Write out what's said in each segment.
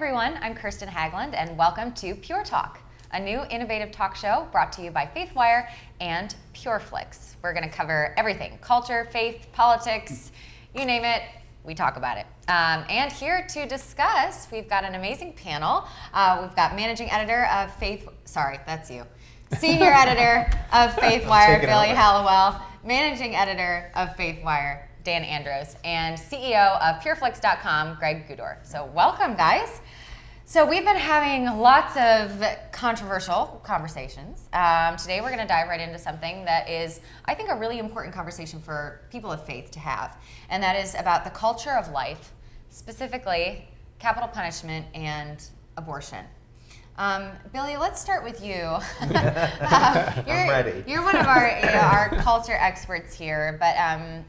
everyone, I'm Kirsten Haglund, and welcome to PureTalk, a new innovative talk show brought to you by FaithWire and PureFlix. We're going to cover everything: culture, faith, politics, you name it, we talk about it. And here to discuss, we've got an amazing panel. We've got managing editor of senior editor of FaithWire, Billy Hallowell, managing editor of FaithWire, Dan Andros, and CEO of PureFlix.com, Greg Gudorf. So welcome, guys. So we've been having lots of controversial conversations. Today we're going to dive right into something that is, I think, a really important conversation for people of faith to have, and that is about the culture of life, specifically capital punishment and abortion. Billy, let's start with you. I'm ready. You're one of our culture experts here, but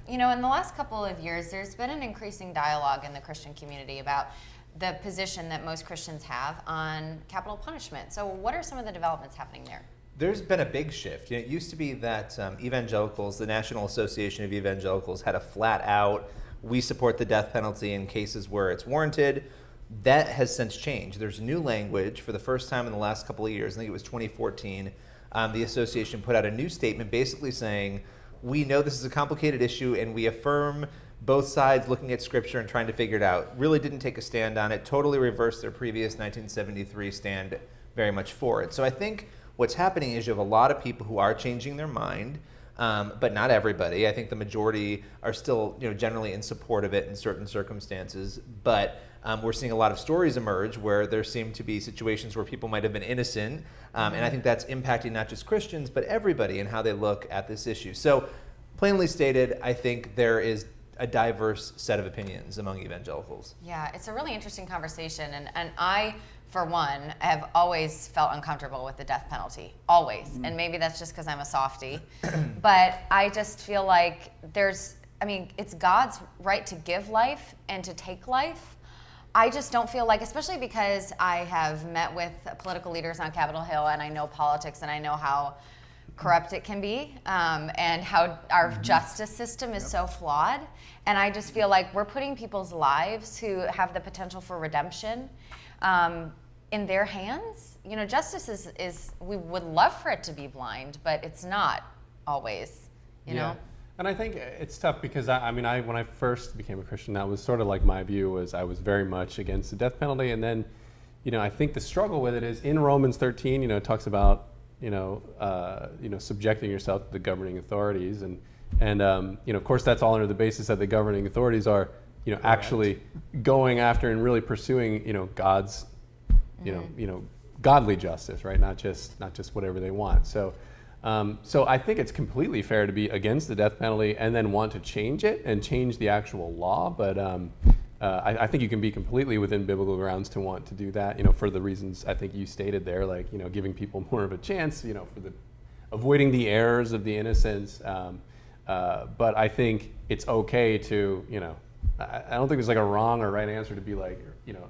in the last couple of years, there's been an increasing dialogue in the Christian community about the position that most Christians have on capital punishment. So what are some of the developments happening there? There's been a big shift. It used to be that evangelicals, the National Association of Evangelicals, had a flat out, we support the death penalty in cases where it's warranted. That has since changed. There's new language for the first time in the last couple of years. I think it was 2014. The association put out a new statement basically saying, we know this is a complicated issue and we affirm both sides looking at scripture and trying to figure it out. Really didn't take a stand on it, totally reversed their previous 1973 stand very much for it. So I think what's happening is you have a lot of people who are changing their mind, but not everybody. I think the majority are still generally in support of it in certain circumstances, but we're seeing a lot of stories emerge where there seem to be situations where people might have been innocent, and I think that's impacting not just Christians, but everybody and how they look at this issue. So plainly stated, I think there is a diverse set of opinions among evangelicals. Yeah, it's a really interesting conversation, and I, for one, have always felt uncomfortable with the death penalty, always. And maybe that's just because I'm a softie, but I just feel like it's God's right to give life and to take life. I just don't feel like, especially because I have met with political leaders on Capitol Hill and I know politics and I know how corrupt it can be, and how our justice system is so flawed. And I just feel like we're putting people's lives who have the potential for redemption in their hands. Justice is we would love for it to be blind, but it's not always, you know? And I think it's tough because when I first became a Christian, that was sort of like my view was I was very much against the death penalty. And then, I think the struggle with it is in Romans 13, it talks about, subjecting yourself to the governing authorities. And of course, that's all under the basis that the governing authorities are, actually going after and really pursuing, God's, godly justice, right? Not just whatever they want. So I think it's completely fair to be against the death penalty and then want to change it and change the actual law. But I think you can be completely within biblical grounds to want to do that, for the reasons I think you stated there, like, giving people more of a chance, for the avoiding the errors of the innocents. But I think it's okay to, I don't think there's like a wrong or right answer to be like,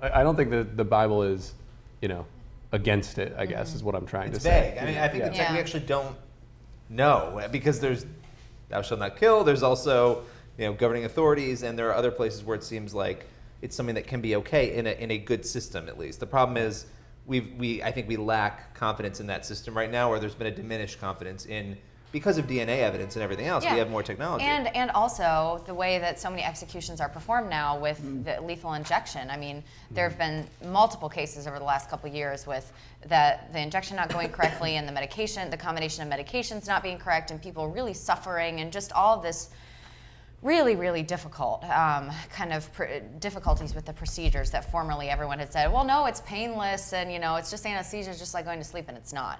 I don't think that the Bible is, against it, I guess, is what I'm trying to say. Vague. I think it's like we actually don't know, because there's thou shalt not kill, there's also governing authorities, and there are other places where it seems like it's something that can be okay in a good system, at least. The problem is I think we lack confidence in that system right now, or there's been a diminished confidence in, because of DNA evidence and everything else. We have more technology. And also the way that so many executions are performed now with the lethal injection. There have been multiple cases over the last couple of years with the injection not going correctly and the combination of medications not being correct, and people really suffering, and just all of this really, really difficult difficulties with the procedures that formerly everyone had said, well, no, it's painless, and it's just anesthesia, it's just like going to sleep, and it's not.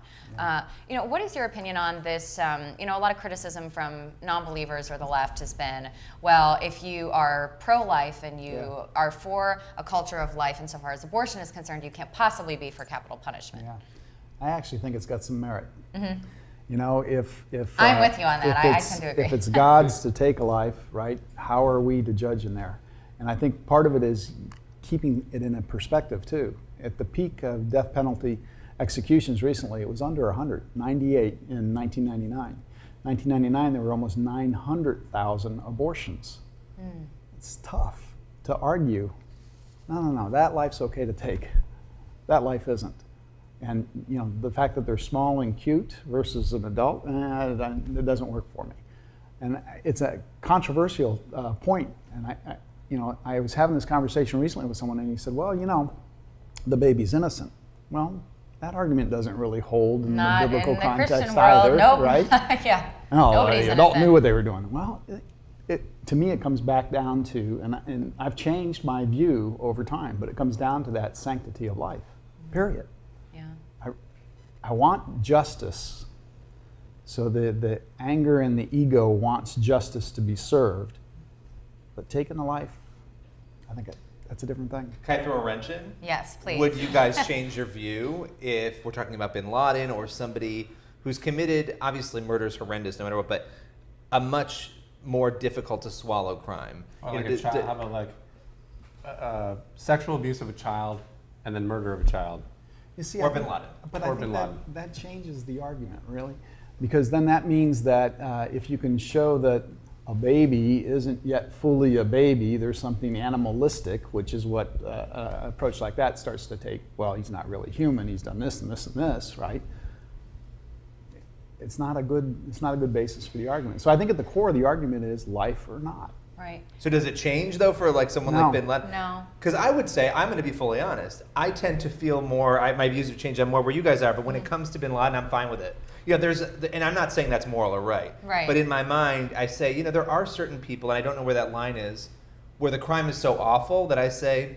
What is your opinion on this? A lot of criticism from non-believers or the left has been, well, if you are pro-life and you are for a culture of life insofar as abortion is concerned, you can't possibly be for capital punishment. Yeah, I actually think it's got some merit. Mm-hmm. If I'm with you on that. I tend to agree. If it's God's to take a life, right, how are we to judge in there? And I think part of it is keeping it in a perspective too. At the peak of death penalty executions recently, it was under 100, 98 in 1999. 1999, there were almost 900,000 abortions. It's tough to argue No, that life's okay to take. That life isn't. And the fact that they're small and cute versus an adult, it doesn't work for me. And it's a controversial point. And I was having this conversation recently with someone, and he said, well, the baby's innocent. Well, that argument doesn't really hold in the biblical context Christian world, either, nope. right? Yeah. No, Nobody's the adult innocent. knew what they were doing. Well, to me, it comes back down to, and I've changed my view over time, but it comes down to that sanctity of life, period. Yeah. I want justice. So the anger and the ego wants justice to be served, but taking the life, I think that's a different thing. Can I throw a wrench in? Yes, please. Would you guys change your view if we're talking about bin Laden or somebody who's committed, obviously murder is horrendous no matter what, but a much more difficult to swallow crime? Or like a child, how about like sexual abuse of a child and then murder of a child? You see, Or bin Laden. But Or I think bin Laden. that changes the argument, really. Because then that means that if you can show that a baby isn't yet fully a baby, there's something animalistic, which is what an approach like that starts to take. Well, he's not really human, he's done this and this and this, right? It's not a good basis for the argument. So I think at the core of the argument is life or not. Right. So does it change though for like someone No. like bin Laden? No. Because I would say, I'm going to be fully honest, I tend to feel more, my views have changed, I'm more where you guys are, but when it comes to bin Laden, I'm fine with it. And I'm not saying that's moral or right. Right. But in my mind, I say, there are certain people, and I don't know where that line is, where the crime is so awful that I say,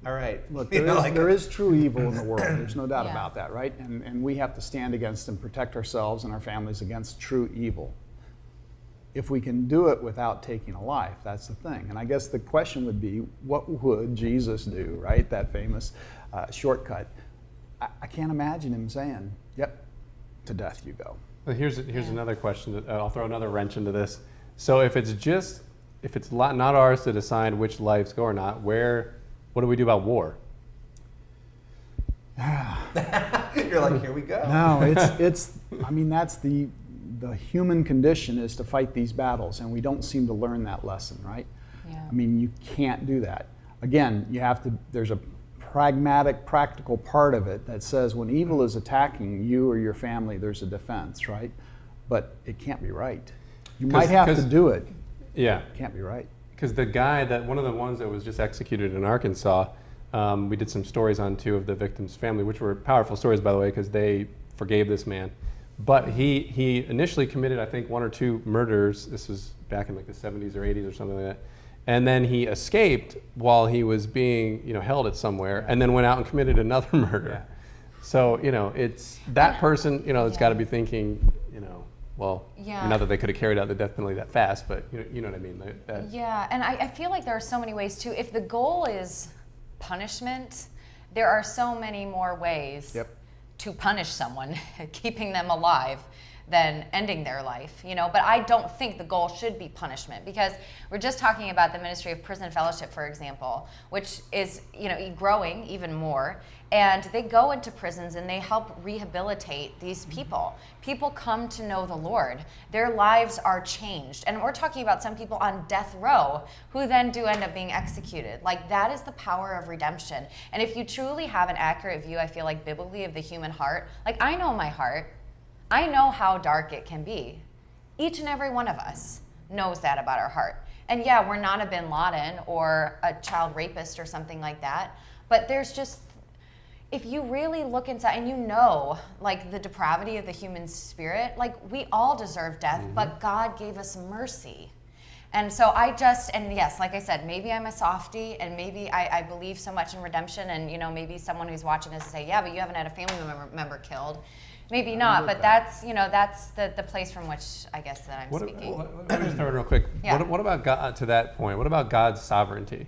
all right. Look, You know, there is true evil in the world. There's no doubt Yeah. about that, right? And we have to stand against and protect ourselves and our families against true evil. If we can do it without taking a life, that's the thing. And I guess the question would be, what would Jesus do, right? That famous shortcut. I can't imagine him saying, yep, to death you go. Well, here's another question. That, I'll throw another wrench into this. So if it's not ours to decide which lives go or not, what do we do about war? You're like, here we go. No, that's the human condition is to fight these battles, and we don't seem to learn that lesson, right? Yeah. I mean, you can't do that. Again, there's a pragmatic, practical part of it that says when evil is attacking you or your family, there's a defense, right? But it can't be right. You might have to do it. Yeah. It can't be right. Because one of the ones that was just executed in Arkansas, we did some stories on two of the victims' family, which were powerful stories, by the way, because they forgave this man. But he initially committed, I think, 1 or 2 murders. This was back in like the 70s or 80s or something like that. And then he escaped while he was being, held at somewhere, and then went out and committed another murder. Yeah. So, it's that person, has got to be thinking, well, Yeah. not that they could have carried out the death penalty that fast, but you know what I mean. Yeah, and I feel like there are so many ways too. If the goal is punishment, there are so many more ways Yep. to punish someone, keeping them alive, than ending their life, But I don't think the goal should be punishment, because we're just talking about the Ministry of Prison Fellowship, for example, which is, growing even more. And they go into prisons and they help rehabilitate these people. People come to know the Lord. Their lives are changed. And we're talking about some people on death row who then do end up being executed. Like, that is the power of redemption. And if you truly have an accurate view, I feel like biblically, of the human heart, like, I know my heart. I know how dark it can be. Each and every one of us knows that about our heart. And yeah, we're not a bin Laden or a child rapist or something like that, but there's just, if you really look inside and like the depravity of the human spirit, like, we all deserve death, but God gave us mercy. And so and yes, like I said, maybe I'm a softie, and maybe I believe so much in redemption, and maybe someone who's watching this will say, yeah, but you haven't had a family member killed. Maybe not, but that's the place from which I guess that I'm speaking. Let me just throw in real quick. Yeah. What about God, to that point? What about God's sovereignty?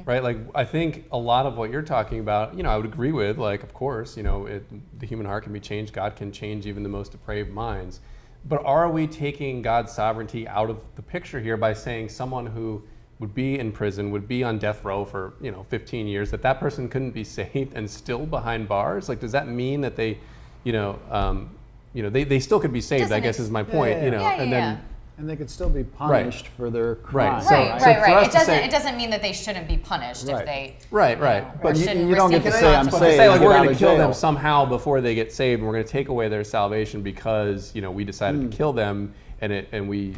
Right? Like, I think a lot of what you're talking about, I would agree with. Like, of course, the human heart can be changed. God can change even the most depraved minds. But are we taking God's sovereignty out of the picture here by saying someone who would be in prison, would be on death row for 15 years, that person couldn't be saved and still behind bars? Like, does that mean that they they still could be saved, I guess is my point, Yeah, and then And they could still be punished for their crime. So- Right, so right, for right. us It to doesn't. say- It doesn't mean that they shouldn't be punished Right. if they. Right, you right. know, But or you shouldn't don't get to receive say, I'm responsibility. But to saved, say like get we're out going to of kill them jail. somehow before they get saved, and we're going to take away their salvation because we decided to kill them, and we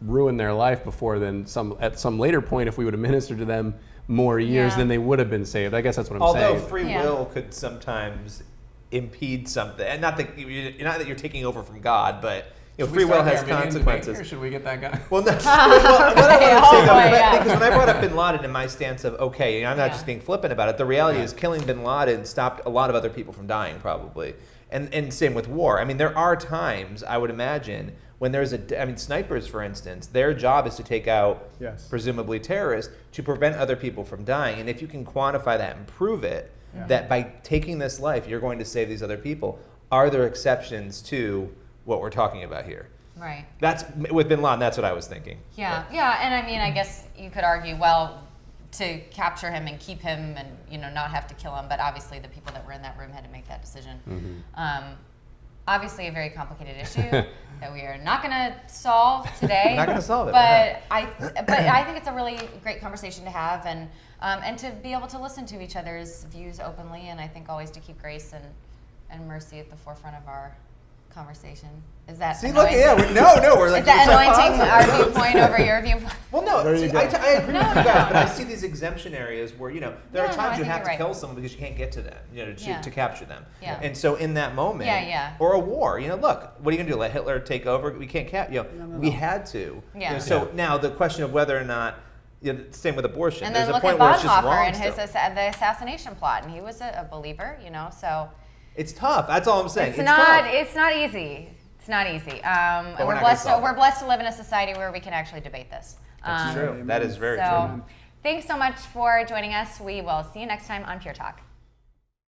ruin their life before then. At some later point, if we would have ministered to them more years, Yeah. then they would have been saved. I guess that's what I'm Although saying. free Yeah. will could sometimes impede something, and not that you're taking over from God, but free will has consequences. Or should we get that guy? Well, no. What I want to say Oh, though, boy, yeah. because when I brought up Bin Laden in my stance of okay, I'm not Yeah. just being flippant about it. The reality is, killing Bin Laden stopped a lot of other people from dying, probably, and same with war. I mean, there are times I would imagine when there's snipers, for instance, their job is to take out Yes. presumably terrorists to prevent other people from dying, and if you can quantify that and prove it, that by taking this life you're going to save these other people, are there exceptions to what we're talking about here? Right. That's with Bin Laden. That's what I was thinking. Yeah, yeah, and I mean, I guess you could argue, well, to capture him and keep him, and not have to kill him, but obviously the people that were in that room had to make that decision. Obviously, a very complicated issue that we are not going to solve today. We're not going to solve it. But I think it's a really great conversation to have, and to be able to listen to each other's views openly, and I think always to keep grace and mercy at the forefront of our conversation. Is that See, look, anointing? yeah, we're like Is that so anointing positive. our viewpoint over your viewpoint? Well, no, There you see, go. I agree No, with you no, guys, but I no. see these exemption areas where there No, are no, I times you think have you're to right. kill someone because you can't get to them, Yeah. to capture them. Yeah. And so in that moment, Yeah. or a war, look, what are you gonna do? Let Hitler take over? We can't we had to. Yeah. So now the question of whether or not, same with abortion. And There's then a look point at where it's just Bonhoeffer wrong and his still. the assassination plot, and he was a believer, so It's tough. That's all I'm saying. it's It's not tough. it's not easy. It's not easy. And we're we're not gonna blessed. solve it. We're blessed to live in a society where we can actually debate this. That's true. That is very So, true. thanks so much for joining us. We will see you next time on Pure Talk.